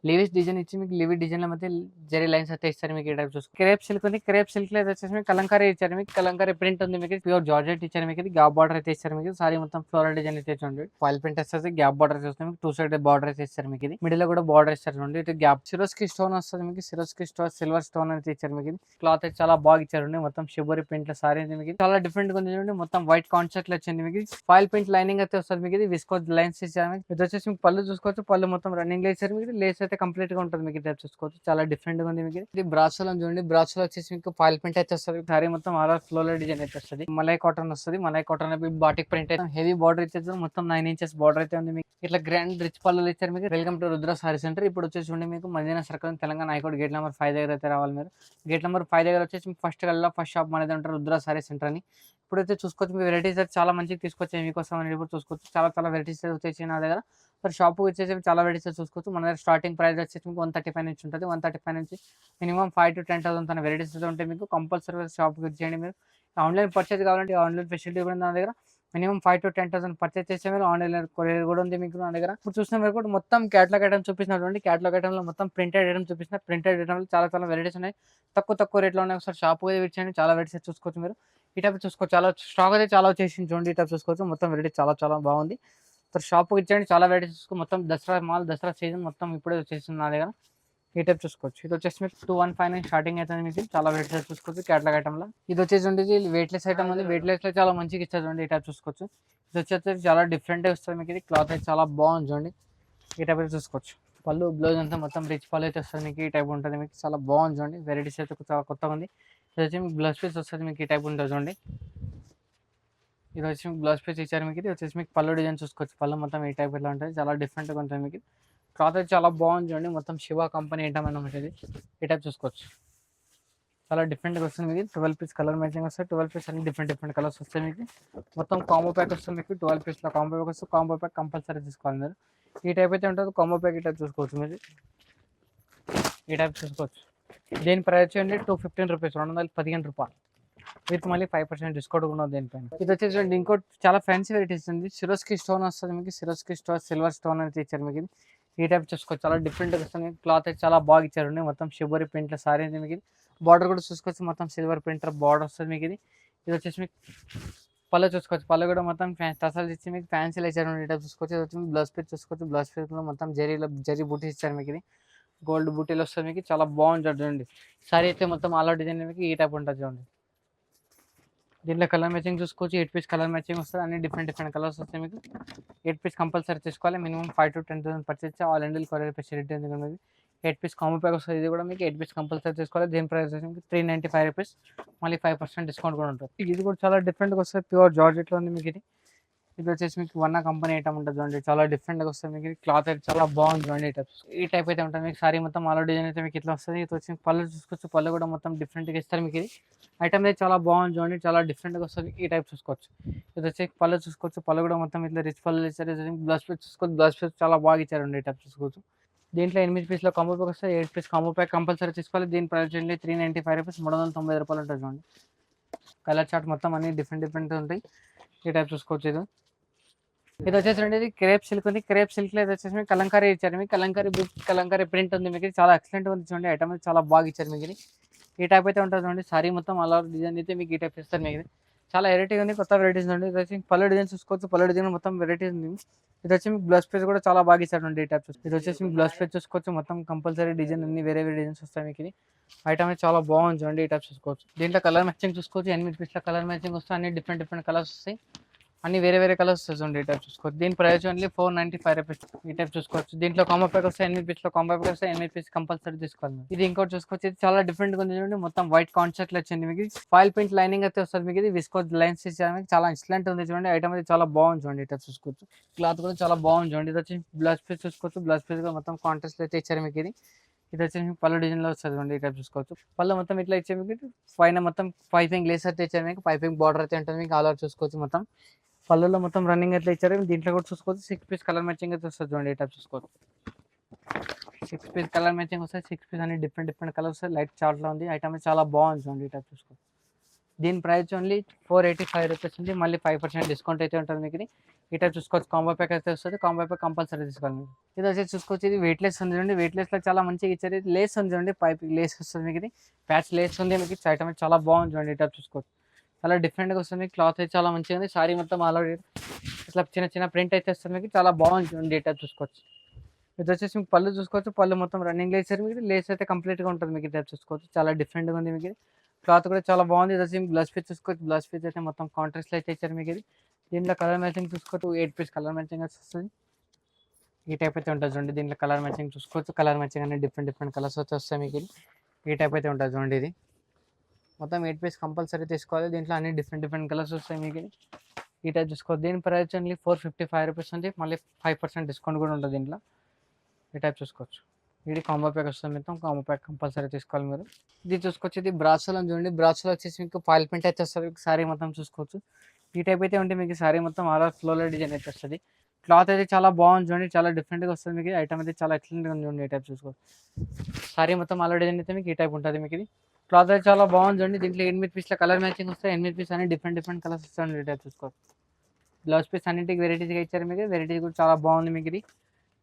లీవిస్ design ఇచ్చి మీకు Livy డిజైన్ల మధ్య జరీ లైన్స్ అయితే ఇస్తారు మీకు. ఈ టైప్ చూసుకో క్రేప్ సిల్క్ ఉంది. క్రేప్ సిల్క్ లో వచ్చేసి మీకు కలంకారీ ఇచ్చారు. మీకు కలంకారీ ప్రింట్ ఉంది. మీకు ప్యూర్ జార్జెట్ ఇచ్చారు. మీకు గ్యాప్ బార్డర్ అయితే ఇస్తారు. మీకు సారీ మొత్తం ఫ్లోరల్ డిజైన్ అయితే చూడండి. ఫాయిల్ ప్రింట్ వస్తుంది. గ్యాప్ బార్డర్ వస్తుంది. మీకు 2 సైడ్ బార్డర్ అయితే ఇస్తారు. మీకు ఇది మిడిల్ లో కూడా బార్డర్ ఇస్తారు చూడండి. ఇటు గ్యాప్ సిరోస్కి స్టోన్ వస్తుంది. మీకు సిరోస్కి స్టోన్ సిల్వర్ స్టోన్ అయితే ఇచ్చారు. మీకు క్లాత్ అయితే చాలా బాగా ఇచ్చారు. మొత్తం షిబోరి ప్రింట్ లో సారీ అయితే మీకు చాలా డిఫరెంట్ గా ఉంది చూడండి. మొత్తం వైట్ కాన్సెప్ట్ లో వచ్చింది. మీకు ఫాయిల్ ప్రింట్ లైనింగ్ అయితే వస్తుంది. మీకు ఇది విస్కోస్ లైన్స్ ఇచ్చారు. ఇది వచ్చేసి మీకు పళ్ళు చూసుకోవచ్చు. పళ్ళు మొత్తం రన్నింగ్ లో ఇచ్చారు. మీకు లేస్ అయితే కంప్లీట్ గా ఉంటుంది. మీకు టైప్ చూసుకోవచ్చు. చాలా డిఫరెంట్ గా ఉంది. మీకు ఇది బ్రాసోలో చూడండి. బ్రాసోలో వచ్చేసి మీకు ఫాయిల్ ప్రింట్ అయితే వస్తుంది. సారీ మొత్తం ఆల్ ఫ్లోరల్ డిజైన్ అయితే వస్తుంది. మలై కాటన్ వస్తుంది. మలై కాటన్ బాటిక్ ప్రింట్ అయితే హెవీ బార్డర్ ఇచ్చేది. మొత్తం 9 ఇంచెస్ బార్డర్ అయితే ఉంది. మీకు ఇట్లా గ్రాండ్ రిచ్ పళ్ళు ఇచ్చారు. మీకు welcome to Rudra sari centre. ఇప్పుడు వచ్చేసి చూడండి మీకు Madina circle Telangana high court gate number 5 దగ్గర అయితే రావాలి. మీరు గేట్ నెంబర్ 5 దగ్గర వచ్చేసి మీకు ఫస్ట్ షాప్ అనేది ఉంటారు రుద్ర సారీ సెంటర్ అని. ఇప్పుడైతే చూసుకోవచ్చు. మీ వెరైటీస్ అయితే చాలా మంచిగా తీసుకొచ్చాయి మీకోసం అని ఇప్పుడు చూసుకోవచ్చు. చాలా వెరైటీస్ వచ్చేసి నా దగ్గర షాప్ వచ్చేసి చాలా వెరైటీస్ చూసుకోవచ్చు. మన దగ్గర స్టార్టింగ్ ప్రైస్ వచ్చేసి మీకు 135 నుంచి ఉంటుంది. 135 నుంచి మినిమం 5 to 10,000 తన వెరైటీస్ ఉంటే మీకు కంపల్సరీ షాప్కి వచ్చేయండి. మీరు ఆన్లైన్ పర్చేజ్ కావాలంటే ఆన్లైన్ ఫెసిలిటీ కూడా నా దగ్గర. మినిమం 5 to 10,000 పర్చేజ్ చేస్తే మీరు ఆన్లైన్ కొరియర్ కూడా ఉంది మీకు నా దగ్గర. ఇప్పుడు చూసిన మీరు కూడా మొత్తం క్యాటలాగ్ ఐటమ్ చూపించినటువంటి క్యాటలాగ్ ఐటమ్లో మొత్తం ప్రింటెడ్ ఐటమ్ చూపించిన. ప్రింటెడ్ ఐటమ్లో చాలా వెరైటీస్ ఉన్నాయి. తక్కువ రేట్లో ఉన్నాయి. ఒకసారి షాప్ కూడా విచ్చేయండి. చాలా వెరైటీస్ చూసుకోవచ్చు. మీరు ఈ టైప్ చూసుకోవచ్చు. చాలా స్టాక్ అయితే చాలా వచ్చేసింది చూడండి. ఈ టైప్ చూసుకోవచ్చు. మొత్తం వెరైటీ చాలా బాగుంది. షాప్కి ఇచ్చేయండి. చాలా వెరైటీస్ చూసుకో. మొత్తం దసరా సీజన్ మొత్తం ఇప్పుడే వచ్చేసింది నా దగ్గర. ఈ టైప్ చూసుకోవచ్చు. ఇది వచ్చేసి మీకు 2159 స్టార్టింగ్ అవుతుంది. మీకు చాలా వెరైటీస్ చూసుకోవచ్చు క్యాటలాగ్ ఐటమ్లో. ఇది వచ్చేసి ఉండేది వెయిట్లెస్ ఐటమ్ ఉంది. వెయిట్లెస్ లో చాలా మంచిగా ఇచ్చేది. ఈ టైప్ చూసుకోవచ్చు. ఇది వచ్చేసి చాలా డిఫరెంట్ వస్తుంది. మీకు ఇది క్లాత్ అయితే చాలా బాగుంది చూడండి. ఈ టైప్ అయితే చూసుకోవచ్చు. పళ్ళు బ్లౌజ్ అంతా మొత్తం రిచ్ పళ్ళు అయితే వస్తుంది. మీకు ఈ టైప్ ఉంటుంది. మీకు చాలా బాగుంది చూడండి. వెరైటీస్ అయితే చాలా కొత్తగా ఉంది. ఇది వచ్చి మీకు బ్లౌజ్ పీస్ వస్తుంది. మీకు ఈ టైప్ ఉంటుంది చూడండి. ఇది వచ్చి మీకు బ్లౌజ్ పీస్ ఇచ్చారు. మీకు ఇది వచ్చేసి మీకు పళ్ళు డిజైన్ చూసుకోవచ్చు. పళ్ళు మొత్తం ఈ టైప్ ఎలా ఉంటుంది. చాలా డిఫరెంట్గా ఉంటుంది. మీకు క్లాత్ అయితే చాలా బాగుంది చూడండి. మొత్తం శివ కంపెనీ ఐటమ్ అనమాట ఇది. ఈ టైప్ చూసుకోవచ్చు. చాలా డిఫరెంట్గా వస్తుంది. మీకు 12 పీస్ కలర్ మ్యాచింగ్ వస్తాయి. 12 పీస్ అన్ని డిఫరెంట్ కలర్స్ వస్తాయి. మీకు మొత్తం కాంబో ప్యాక్ వస్తుంది. మీకు 12 పీస్లో కాంబో ప్యాక్ వస్తుంది. కాంబో ప్యాక్ కంపల్సరీ తీసుకోవాలి మీరు. ఈ టైప్ అయితే ఉంటుంది. కాంబో ప్యాక్ ఈ టైప్ చూసుకోవచ్చు. మీరు ఈ టైప్ చూసుకోవచ్చు. దీని ప్రైస్ అండి 215 రూపీస్, 215 రూపాయలు. విత్ మళ్ళీ 5% డిస్కౌంట్ కూడా ఉంది దీనిపైన. ఇది వచ్చేసి ఇంకోటి చాలా ఫ్యాన్సీ వెరైటీస్ ఉంది. సిరోస్కి స్టోన్ వస్తుంది. మీకు సిరోస్కి స్టోన్ సిల్వర్ స్టోన్ అనేది ఇచ్చారు. మీకు ఈ టైప్ చూసుకోవచ్చు. చాలా డిఫరెంట్గా వస్తుంది. క్లాత్ అయితే చాలా బాగా ఇచ్చారు. మొత్తం షిబోరి ప్రింట్లో సారీ అయితే మీకు బార్డర్ కూడా చూసుకోవచ్చు. మొత్తం సిల్వర్ ప్రింటర్ బార్డర్ వస్తుంది. మీకు ఇది వచ్చేసి మీకు పళ్ళు చూసుకోవచ్చు. పళ్ళు కూడా మొత్తం టసల్స్ ఇచ్చి మీకు ఫ్యాన్సీలు ఇచ్చారు. ఈ టైప్ చూసుకోవచ్చు. ఇది వచ్చి మీకు బ్లౌజ్ పీస్ చూసుకోవచ్చు. బ్లౌజ్ పీస్లో మొత్తం జరీ బూటీ ఇచ్చారు. మీకు గోల్డ్ బూటీలు వస్తుంది. మీకు చాలా బాగుంటుంది చూడండి. సారీ అయితే మొత్తం ఆల్ అవుట్ డిజైన్ మీకు ఈ టైప్ ఉంటుంది చూడండి. దీంట్లో కలర్ మ్యాచింగ్ చూసుకోవచ్చు. 8 పీస్ కలర్ మ్యాచింగ్ వస్తుంది. అన్ని డిఫరెంట్ కలర్స్ వస్తాయి. మీకు 8 పీస్ కంపల్సరీ తీసుకోవాలి. Minimum 5 to 10,000 purchase all India courier facility ఉంది. 8 పీస్ కాంబో ప్యాక్ వస్తుంది. ఇది కూడా మీకు 8 పీస్ కంపల్సరీ తీసుకోవాలి. దీని ప్రైస్ మీకు 395 రూపీస్. మళ్ళీ 5% డిస్కౌంట్ కూడా ఉంటుంది. ఇది కూడా చాలా డిఫరెంట్గా వస్తుంది. ప్యూర్ జార్జెట్లో ఉంది. మీకు ఇది వచ్చేసి మీకు వన్ కంపెనీ ఐటమ్ ఉంటుంది చూడండి. చాలా డిఫరెంట్గా వస్తుంది. మీకు క్లాత్ అయితే చాలా బాగుంది చూడండి. ఈ టైప్ అయితే ఉంటుంది. మీకు సారీ మొత్తం ఆల్ డిజైన్ అయితే మీకు ఇట్లా వస్తుంది. ఇది వచ్చి పళ్ళు చూసుకోవచ్చు. పళ్ళు కూడా మొత్తం డిఫరెంట్గా ఇస్తారు. మీకు ఐటమ్ అయితే చాలా బాగుంది చూడండి. చాలా డిఫరెంట్గా వస్తుంది. ఈ టైప్ చూసుకోవచ్చు. ఇది వచ్చి పళ్ళు చూసుకోవచ్చు. పళ్ళు కూడా మొత్తం ఇట్లా రిచ్ పళ్ళు ఇచ్చారు. బ్లౌజ్ పీస్ చూసుకోవచ్చు. బ్లౌజ్ పీస్ చాలా బాగా ఇచ్చారండి. ఈ టైప్ చూసుకోవచ్చు. దీంట్లో 8 పీస్లో కాంబో ప్యాక్ వస్తుంది. 8 పీస్ కాంబో ప్యాక్ కంపల్సరీ తీసుకోవాలి. దీని ప్రైస్ అండి 395 రూపీస్, 390 రూపాయలు ఉంటుంది చూడండి. కలర్ చార్ట్ మొత్తం అన్ని డిఫరెంట్ ఉంటాయి. ఈ టైప్ చూసుకోవచ్చు. ఇది వచ్చేసి క్రేప్ సిల్క్ ఉంది. క్రేప్ సిల్క్ లో ఇది వచ్చేసి మీకు కలంకారీ ఇచ్చారు. మీకు కలంకారీ ప్రింట్ ఉంది. మీకు చాలా ఎక్సలెంట్ ఉంది చూడండి. ఐటమ్ చాలా బాగా ఇచ్చారు. మీకు ఈ టైప్ అయితే ఉంటుంది చూడండి. సారీ మొత్తం అలా డిజైన్ అయితే మీకు ఈ టైప్ ఇస్తారు. మీకు చాలా వెరైటీ ఉంది. కొత్త వెరైటీస్ ఉంది. ఇది వచ్చి పళ్ళు డిజైన్ చూసుకోవచ్చు. పళ్ళు డిజైన్ మొత్తం వెరైటీస్ ఉంది. ఇది వచ్చి మీకు బ్లౌజ్ పీస్ కూడా చాలా బాగా ఇచ్చారు. ఈ టైప్ ఇది వచ్చేసి మీకు బ్లౌజ్ పీస్ చూసుకోవచ్చు. మొత్తం కంపల్సరీ డిజైన్ అన్ని వేరే డిజైన్స్ వస్తాయి. మీకు ఐటమ్ అయితే చాలా బాగుంది చూడండి. ఈ టైప్ చూసుకోవచ్చు. దీంట్లో కలర్ మ్యాచింగ్ చూసుకోవచ్చు. 8 పీస్లో కలర్ మ్యాచింగ్ వస్తాయి. అన్ని డిఫరెంట్ కలర్స్ వస్తాయి. అన్ని వేరే కలర్స్ వస్తుంది. ఈ టైప్ చూసుకోవచ్చు. దీని ప్రైస్ ఓన్లీ 495 రూపీస్. ఈ టైప్ చూసుకోవచ్చు. దీంట్లో కాంబో ప్యాక్ వస్తాయి. 8 పీస్లో కాంబో ప్యాక్ వస్తాయి. 8 పీస్ కంపల్సరీ తీసుకోవాలి. ఇది ఇంకోటి చూసుకోవచ్చు. ఇది చాలా డిఫరెంట్గా ఉంది చూడండి. మొత్తం వైట్ కాన్సెప్ట్ వచ్చింది. మీకు ఫాయిల్ ప్రింట్ లైనింగ్ అయితే వస్తుంది. మీకు ఇది విస్కోస్ లైన్స్ ఇచ్చారు. మీకు చాలా ఎక్సలెంట్ ఉంది చూడండి. ఐటమ్ అయితే చాలా బాగుంది చూడండి. ఈ టైప్ చూసుకోవచ్చు. క్లాత్ కూడా చాలా బాగుంది చూడండి. ఇది వచ్చి బ్లౌజ్ పీస్ చూసుకోవచ్చు. బ్లౌజ్ పీస్ కూడా మొత్తం కాంట్రాస్ట్ అయితే ఇచ్చారు. మీకు ఇది వచ్చి మీకు పళ్ళు డిజైన్లో వస్తుంది చూడండి. ఈ టైప్ చూసుకోవచ్చు. పళ్ళు మొత్తం ఇట్లా ఇచ్చే మీకు పైన మొత్తం పైపింగ్ లేస్ అయితే ఇచ్చారు. మీకు పైపింగ్ బార్డర్ అయితే ఉంటుంది. మీకు ఆల్ ఓవర్ చూసుకోవచ్చు. మొత్తం పళ్ళులో మొత్తం రన్నింగ్ అయితే ఇచ్చారు. దీంట్లో కూడా చూసుకోవచ్చు. 6 పీస్ కలర్ మ్యాచింగ్ అయితే వస్తుంది చూడండి. ఈ టైప్ చూసుకోవచ్చు. 6 పీస్ కలర్ మ్యాచింగ్ వస్తాయి. 6 పీస్ అన్ని డిఫరెంట్ కలర్స్ లైట్ చార్ట్లో ఉంది. ఐటమ్ చాలా బాగుంది చూడండి. ఈ టైప్ చూసుకోవచ్చు. దీని ప్రైస్ ఓన్లీ 485 రూపీస్ ఉంది. మళ్ళీ 5% డిస్కౌంట్ అయితే ఉంటుంది. మీకు ఈ టైప్ చూసుకోవచ్చు. కాంబో ప్యాక్ అయితే వస్తుంది. కాంబో ప్యాక్ కంపల్సరీ తీసుకోవాలి మీరు. ఇది వచ్చేసి చూసుకోవచ్చు. ఇది వెయిట్‌లెస్ ఉంది చూడండి. వెయిట్‌లెస్‌లో చాలా మంచిగా ఇచ్చారు. ఇది లేస్ ఉంది చూడండి. పైప్ లేస్ వస్తుంది మీకు ఇది. ప్యాచ్ లేస్ ఉంది మీకు. ఐటమ్ అయితే చాలా బాగుంది చూడండి. ఈ టైప్ చూసుకోవచ్చు. చాలా డిఫరెంట్‌గా వస్తుంది. క్లాత్ అయితే చాలా మంచిగా ఉంది. సారీ మొత్తం ఆల్ ఓవర్ ఇట్లా చిన్న చిన్న ప్రింట్ అయితే వస్తుంది మీకు. చాలా బాగుంది చూడండి. ఈ టైప్ చూసుకోవచ్చు. ఇది వచ్చేసి మీకు పళ్ళు చూసుకోవచ్చు. పళ్ళు మొత్తం రన్నింగ్ లేసారు మీకు. లేస్ అయితే కంప్లీట్‌గా ఉంటుంది మీకు. ఈ టైప్ చూసుకోవచ్చు. చాలా డిఫరెంట్‌గా ఉంది మీకు ఇది. క్లాత్ కూడా చాలా బాగుంది. ఇది వచ్చి బ్లౌజ్ పీస్ చూసుకోవచ్చు. బ్లౌజ్ పీస్ అయితే మొత్తం కాంట్రాస్ట్‌లో అయితే ఇచ్చారు మీకు ఇది. దీంట్లో కలర్ మ్యాచింగ్ చూసుకోవచ్చు. 8 పీస్ కలర్ మ్యాచింగ్ వస్తుంది. ఈ టైప్ అయితే ఉంటుంది చూడండి. దీంట్లో కలర్ మ్యాచింగ్ చూసుకోవచ్చు. కలర్ మ్యాచింగ్ అన్ని డిఫరెంట్ డిఫరెంట్ కలర్స్ అయితే వస్తాయి మీకు ఇది. ఈ టైప్ అయితే ఉంటుంది చూడండి. ఇది మొత్తం 8 పీస్ కంపల్సరీ తీసుకోవాలి. దీంట్లో అన్ని డిఫరెంట్ డిఫరెంట్ కలర్స్ వస్తాయి మీకు ఇది. ఈ టైప్ చూసుకోవచ్చు. దీని ప్రైస్ ఓన్లీ 455 రూపీస్ ఉంది. మళ్ళీ 5% డిస్కౌంట్ కూడా ఉంటుంది దీంట్లో. ఈ టైప్ చూసుకోవచ్చు. ఇది కాంబో ప్యాక్ వస్తుంది. మొత్తం కాంబో ప్యాక్ కంపల్సరీ తీసుకోవాలి మీరు. ఇది చూసుకోవచ్చు. ఇది బ్రాసోలో చూడండి. బ్రాసోలో వచ్చేసి మీకు ఫాయిల్ ప్రింట్ అయితే వస్తుంది. సారీ మొత్తం చూసుకోవచ్చు. ఈ టైప్ అయితే ఉంటే మీకు సారీ మొత్తం ఆల్ ఓవర్ ఫ్లోలో డిజైన్ అయితే వస్తుంది. క్లాత్ అయితే చాలా బాగుంది చూడండి. చాలా డిఫరెంట్‌గా వస్తుంది మీకు. ఐటమ్ అయితే చాలా ఎక్సలెంట్‌గా ఉంది చూడండి. ఈ టైప్ చూసుకోవచ్చు. సారీ మొత్తం ఆల్ ఓవర్ డిజైన్ అయితే మీకు ఈ టైప్ ఉంటుంది మీకు ఇది. క్లాత్ అయితే చాలా బాగుంది చూడండి. దీంట్లో 8 పీస్‌ల కలర్ మ్యాచింగ్ వస్తాయి. 8 పీస్ అన్ని డిఫరెంట్ డిఫరెంట్ కలర్స్ వస్తాయండి. ఈ టైప్ చూసుకోవచ్చు. బ్లౌజ్ పీస్ అన్నింటికి వెరైటీస్‌గా ఇచ్చారు మీకు. వెరైటీ కూడా చాలా బాగుంది మీకు ఇది.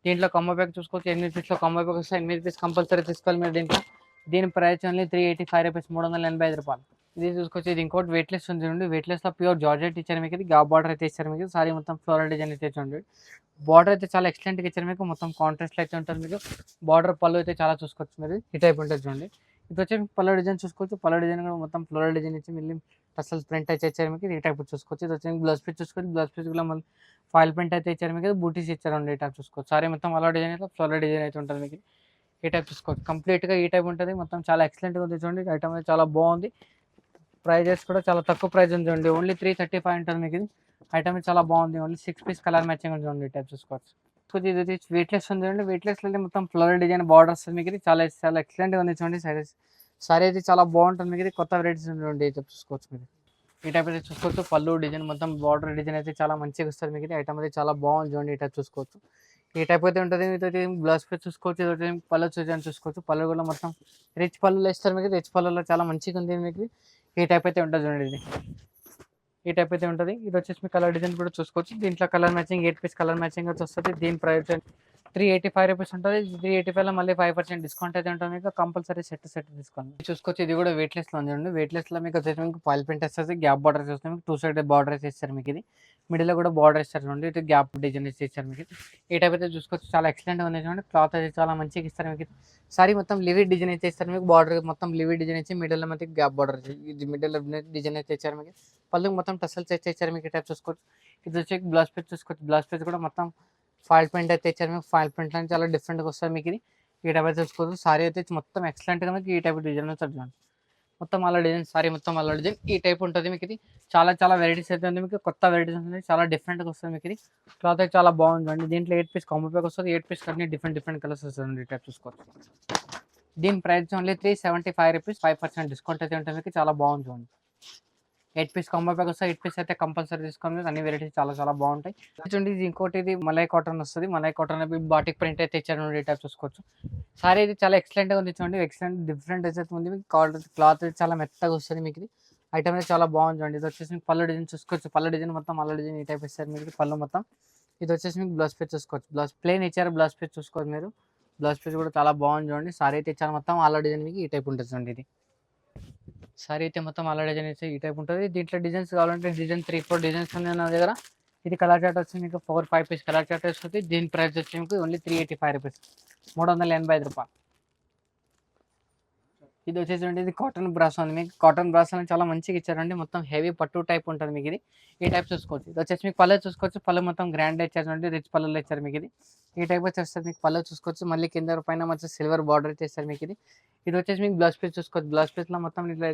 దీంట్లో కాంబో ప్యాక్ చూసుకోవచ్చు. 8 పీస్‌లో కాంబో ప్యాక్ వస్తాయి. 8 పీస్ కంపల్సరీ తీసుకోవాలి మీరు దీంట్లో. దీని ప్రైస్ ఓన్లీ 385 రూపీస్, 385 రూపాయలు. ఇది చూసుకోవచ్చు. ఇది ఇంకోటి వెయిట్‌లెస్ ఉంది చూడండి. వెయిట్‌లెస్‌లో ప్యూర్ జార్జెట్ ఇచ్చారు మీకు ఇది. గా బార్డర్ అయితే ఇచ్చారు మీకు. సారీ మొత్తం ఫ్లోరల్ డిజైన్ అయితే చూడండి. బార్డర్ అయితే చాలా ఎక్సలెంట్‌గా ఇచ్చారు మీకు. మొత్తం కాంట్రాస్ట్‌లో అయితే ఉంటుంది మీకు. బార్డర్ పళ్ళు అయితే చాలా చూసుకోవచ్చు మీరు. ఈ టైప్ ఉంటుంది చూడండి. ఇది వచ్చి పళ్ళు డిజైన్ చూసుకోవచ్చు. పళ్ళు డిజైన్ కూడా మొత్తం ఫ్లోరల్ డిజైన్ ఇచ్చి మళ్ళీ టసల్స్ ప్రింట్ అయితే ఇచ్చారు మీకు. ఈ టైప్ చూసుకోవచ్చు. ఇది వచ్చి బ్లౌజ్ పీస్ చూసుకోవచ్చు. బ్లౌజ్ పీస్ కూడా మళ్ళీ ఫాయిల్ ప్రింట్ అయితే ఇచ్చారు మీకు. బూటీస్ ఇచ్చారండి. ఈ టైప్ చూసుకోవచ్చు. సారీ మొత్తం అలా డిజైన్ అయితే ఫ్లోరల్ డిజైన్ అయితే ఉంటుంది మీకు. ఈ టైప్ చూసుకోవచ్చు. కంప్లీట్‌గా ఈ టైప్ ఉంటుంది. మొత్తం చాలా ఎక్సలెంట్‌గా ఉంది చూడండి. ఐటమ్ అయితే చాలా బాగుంది. ప్రైజెస్ కూడా చాలా తక్కువ ప్రైస్ ఉంది చూడండి. ఓన్లీ 335 ఉంటుంది మీకు ఇది. ఐటమ్ చాలా బాగుంది. ఓన్లీ 6 పీస్ కలర్ మ్యాచింగ్ ఉంది చూడండి. ఈ టైప్ చూసుకోవచ్చు. కొద్దిగా ఇది వెయిట్‌లెస్ ఉంది చూడండి. వెయిట్‌లెస్‌లో మొత్తం ఫ్లోరల్ డిజైన్ బార్డర్ వస్తుంది మీకు ఇది. చాలా చాలా ఎక్సలెంట్‌గా ఉంది చూడండి. సారీ అయితే చాలా బాగుంటుంది మీకు ఇది. కొత్త వెరైటీస్ ఉంది చూడండి. ఈ టైప్ చూసుకోవచ్చు మీరు. ఈ టైప్ అయితే చూసుకోవచ్చు. పళ్ళు డిజైన్ మొత్తం బార్డర్ డిజైన్ అయితే చాలా మంచిగా వస్తుంది మీకు ఇది. ఐటమ్ అయితే చాలా బాగుంది చూడండి. ఈ టైప్ చూసుకోవచ్చు. ఈ టైప్ అయితే ఉంటుంది. ఇదైతే బ్లౌజ్ పీస్ చూసుకోవచ్చు. ఇదైతే పళ్ళు డిజైన్ చూసుకోవచ్చు. పళ్ళు కూడా మొత్తం రిచ్ పళ్ళులో ఇస్తారు మీకు. రిచ్ పళ్ళులో చాలా మంచిగా ఉంది మీకు. ఈ టైప్ అయితే ఉంటుంది చూడండి. ఇది ఈ టైప్ అయితే ఉంటుంది. ఇది వచ్చేసి మీ కలర్ డిజైన్ కూడా చూసుకోవచ్చు. దీంట్లో colour matching 8 piece colour matching అయితే వస్తుంది. దీని ప్రైస్ 385 రూపీస్ ఉంటుంది. 385లో మళ్ళీ 5% డిస్కౌంట్ అయితే ఉంటుంది మీకు. కంపల్సరీ సెట్ తీసుకోండి. చూసుకోవచ్చు. ఇది కూడా వెయిట్‌లెస్‌లో ఉంది చూడండి. వెయిట్‌లెస్‌లో మీకు వచ్చేసి మీకు ఫాయిల్ ప్రింట్ వస్తుంది. గ్యాప్ బార్డర్ వస్తుంది మీకు. 2 సైడ్ బార్డర్ అయితే ఇస్తారు మీకు ఇది. మిడిల్‌లో కూడా బార్డర్ ఇస్తారు చూడండి. ఇటు గ్యాప్ డిజైన్ అయితే ఇచ్చారు మీకు. ఈ టైప్ అయితే చూసుకోవచ్చు. చాలా ఎక్సలెంట్‌గా ఉంది చూడండి. క్లాత్ అయితే చాలా మంచిగా ఇస్తారు మీకు. సారీ మొత్తం లివిడ్ డిజైన్ అయితే ఇస్తారు మీకు. బార్డర్ మొత్తం లివిడ్ డిజైన్ ఇచ్చి మిడిల్‌లో మనకి గ్యాప్ బార్డర్ ఇది మిడిల్‌లో డిజైన్ అయితే ఇచ్చారు మీకు. పళ్ళుకి మొత్తం టసల్స్ అయితే ఇచ్చారు మీకు. ఈ టైప్ చూసుకోవచ్చు. ఇది వచ్చి బ్లౌజ్ పీస్ చూసుకోవచ్చు. బ్లౌజ్ పీస్ కూడా మొత్తం ఫాయిల్ ప్రింట్ అయితే ఇచ్చారు మీకు. ఫాయిల్ ప్రింట్ అని చాలా డిఫరెంట్‌గా వస్తుంది మీకు ఇది. ఈ టైప్ అయితే చూసుకోవచ్చు. సారీ అయితే మొత్తం ఎక్సలెంట్‌గా మీకు ఈ టైప్ డిజైన్ వస్తుంది చూడండి. మొత్తం అలా డిజైన్ సారీ మొత్తం అలా డిజైన్ ఈ టైప్ ఉంటుంది మీకు ఇది. చాలా చాలా వెరైటీస్ అయితే ఉంది మీకు. కొత్త వెరైటీస్ ఉంటుంది. చాలా డిఫరెంట్‌గా వస్తుంది మీకు ఇది. క్లాత్ అయితే చాలా బాగుంది చూడండి. దీంట్లో 8 పీస్ కాంబో ప్యాక్ వస్తుంది. 8 పీస్ అన్ని డిఫరెంట్ డిఫరెంట్ కలర్స్ వస్తుంది. ఈ టైప్ చూసుకోవచ్చు. దీని ప్రైస్ ఓన్లీ 375 రూపీస్, 5% డిస్కౌంట్ అయితే ఉంటుంది మీకు. చాలా బాగుంది చూడండి. 8 పీస్ కాంబో ప్యాక్ వస్తాయి. 8 పీస్ అయితే కంపల్సరీ తీసుకోండి. అన్ని వెరైటీస్ చాలా చాలా బాగుంటాయి. చూడండి ఇది ఇంకోటి ఇది మలై కాటన్ వస్తుంది. మలై కాటన్ బాటిక్ ప్రింట్ అయితే ఇచ్చారు. ఈ టైప్ చూసుకోవచ్చు. సారీ ఇది చాలా ఎక్సలెంట్‌గా ఉంది చూడండి. ఎక్సలెంట్ డిఫరెంట్ అయితే ఉంది మీకు. క్లాత్ చాలా మెత్తగా వస్తుంది మీకు ఇది. ఐటమ్ అయితే చాలా బాగుంది చూడండి. ఇది వచ్చేసి మీకు పళ్ళు డిజైన్ చూసుకోవచ్చు. పళ్ళు డిజైన్ మొత్తం అల్ల డిజైన్ ఈ టైప్ ఇస్తారు మీకు. పళ్ళు మొత్తం ఇది వచ్చేసి మీకు బ్లౌజ్ పీస్ చూసుకోవచ్చు. బ్లౌజ్ ప్లెయిన్ ఇచ్చారు. బ్లౌజ్ పీస్ చూసుకోవచ్చు మీరు. బ్లౌజ్ పీస్ కూడా చాలా బాగుంది చూడండి. సారీ అయితే ఇచ్చారు మొత్తం అల్ల డిజైన్ మీకు ఈ టైప్ ఉంటుంది చూడండి. ఇది సారీ అయితే మొత్తం అలా డిజైన్ అయితే ఈ టైప్ ఉంటుంది. దీంట్లో డిజైన్స్ కావాలంటే డిజైన్ 3, 4 డిజైన్స్ ఉన్నాయి నా దగ్గర. ఇది కలర్ చార్ట్ వచ్చి మీకు 4, 5 పీస్ కలర్ చార్ట్ వస్తుంది. దీని ప్రైస్ వచ్చి మీకు ఓన్లీ 385 రూపీస్, 385 రూపాయలు. ఇది వచ్చేసి ఇది కాటన్ బ్రాసో ఉంది మీకు. కాటన్ బ్రాసో చాలా మంచిగా ఇచ్చారండి. మొత్తం హెవీ పట్టు టైప్ ఉంటుంది మీకు ఇది. ఈ టైప్ చూసుకోవచ్చు. ఇది వచ్చేసి మీకు పళ్ళు చూసుకోవచ్చు. పళ్ళు మొత్తం గ్రాండ్ ఇచ్చారు. రిచ్ పళ్ళులో ఇచ్చారు మీకు ఇది. ఈ టైప్ వచ్చేస్తుంది మీకు. పళ్ళు చూసుకోవచ్చు. మళ్ళీ కింద పైన వచ్చి సిల్వర్ బార్డర్ ఇచ్చేస్తారు మీకు ఇది. ఇది వచ్చేసి మీకు బ్లౌజ్ పీస్ చూసుకోవచ్చు. బ్లౌజ్ పీస్లో మొత్తం ఇట్లా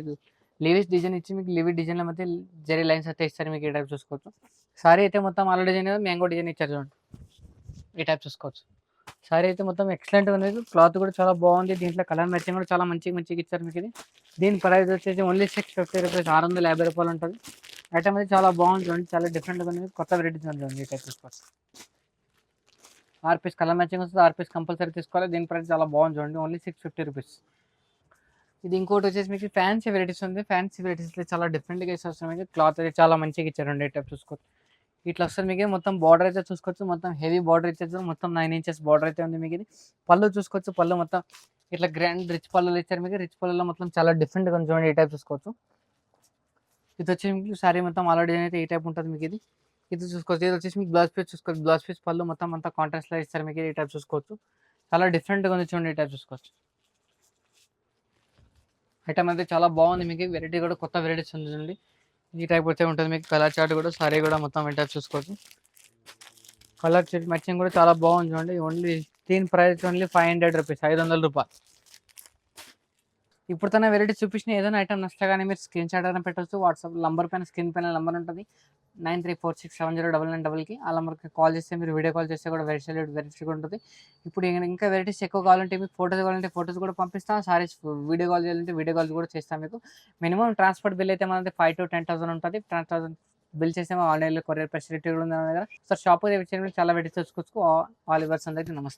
లీవిస్ డిజైన్ ఇచ్చి మీకు లీవి డిజైన్లో మధ్య జరీ లైన్స్ అయితే ఇస్తారు మీకు. ఈ టైప్ చూసుకోవచ్చు. సారీ అయితే మొత్తం అలా డిజైన్ మ్యాంగో డిజైన్ ఇచ్చారు చూడండి. ఈ టైప్ చూసుకోవచ్చు. సారీ అయితే మొత్తం ఎక్సలెంట్‌గా ఉంది. క్లాత్ కూడా చాలా బాగుంది. దీంట్లో కలర్ మ్యాచింగ్ కూడా చాలా మంచిగా ఇచ్చారు మీకు ఇది. దీని ప్రైస్ వచ్చేసి ఓన్లీ 650 రూపీస్, 650 రూపాయలు ఉంటుంది. ఐటమ్ అయితే చాలా బాగుంది చూడండి. చాలా డిఫరెంట్‌గా ఉంది. కొత్త వెరైటీస్ ఉంది చూడండి. ఈ టైప్ చూసుకోవచ్చు. 6 పీస్ కలర్ మ్యాచింగ్ వస్తుంది. 6 పీస్ కంపల్సరీ తీసుకోవాలి. దీని ప్రైస్ చాలా బాగుంది చూడండి. Only 650 rupees. ఇది ఇంకోటి వచ్చేసి మీకు ఫ్యాన్సీ వెరైటీస్ ఉంది. ఫ్యాన్సీ వెరైటీస్లో చాలా డిఫరెంట్‌గా వస్తుంది మీకు. క్లాత్ అయితే చాలా మంచిగా ఇచ్చారండి. ఈ టైప్ చూసుకోవచ్చు. ఇట్లా వస్తుంది మీకు మొత్తం బార్డర్ అయితే చూసుకోవచ్చు, మొత్తం హెవీ బార్డర్ ఇచ్చేది, మొత్తం 9 ఇంచెస్ బార్డర్ అయితే ఉంది మీకు ఇది. పళ్ళు చూసుకోవచ్చు, పళ్ళు మొత్తం ఇట్లా గ్రాండ్ రిచ్ పళ్ళు ఇచ్చారు మీకు. రిచ్ పళ్ళులో మొత్తం చాలా డిఫరెంట్గా చూడండి, ఈ టైప్ చూసుకోవచ్చు. ఇది వచ్చి మీకు సారీ మొత్తం ఆల్రెడీ అయితే ఈ టైప్ ఉంటుంది మీకు ఇది. ఇది చూసుకోవచ్చు, ఇది వచ్చేసి మీకు బ్లౌజ్ పీస్ చూసుకోవచ్చు. బ్లౌజ్ పీస్ పళ్ళు మొత్తం అంతా కాంట్రాస్ట్లో ఇస్తారు మీకు ఈ టైప్ చూసుకోవచ్చు. చాలా డిఫరెంట్గా ఉంది చూడండి, ఈ టైప్ చూసుకోవచ్చు. ఐటమ్ అయితే చాలా బాగుంది మీకు, వెరైటీ కూడా కొత్త వెరైటీస్ ఉంది చూడండి. ఈ టైప్ అయితే ఉంటుంది మీకు. కలర్ చార్ట్ కూడా సారీ కూడా మొత్తం ఈ టైప్ చూసుకోవచ్చు. కలర్ చార్ట్ మ్యాచింగ్ కూడా చాలా బాగుంది చూడండి. ఓన్లీ దీని ప్రైస్ ఓన్లీ 500 రూపీస్, 500 రూపాయలు. ఇప్పుడు తన వెరైటీ చూపించిన ఏదైనా ఐటమ్ నచ్చగానే మీరు స్క్రీన్ షాట్ అయినా పెట్టవచ్చు. వాట్సాప్ నంబర్ పైన స్క్రీన్ పైన నంబర్ ఉంటుంది 9346709999కి. ఆ నెంబర్కి కాల్ చేస్తే మీరు వీడియో కాల్ చేస్తే కూడా వెరైటీగా ఉంటుంది. ఇప్పుడు ఇంకా వెరైటీస్ ఎక్కువ కావాలంటే మీకు ఫోటోస్ కావాలంటే ఫోటోస్ కూడా పంపిస్తాం. సారీస్ వీడియో కాల్ చేయాలంటే వీడియో కాల్ కూడా చేస్తాం మీకు. మినిమం ట్రాన్స్పోర్ట్ బిల్ అయితే మనది 5 to 10,000 ఉంటుంది. 10,000 బిల్ చేస్తే ఆన్లైన్లో కొరియర్ ఫెసిలిటీ కూడా ఉంది మన దగ్గర. సో షాప్ చాలా వెరైటీస్ చూసుకోవచ్చు. ఆల్ వర్స్ అందరికీ నమస్తే.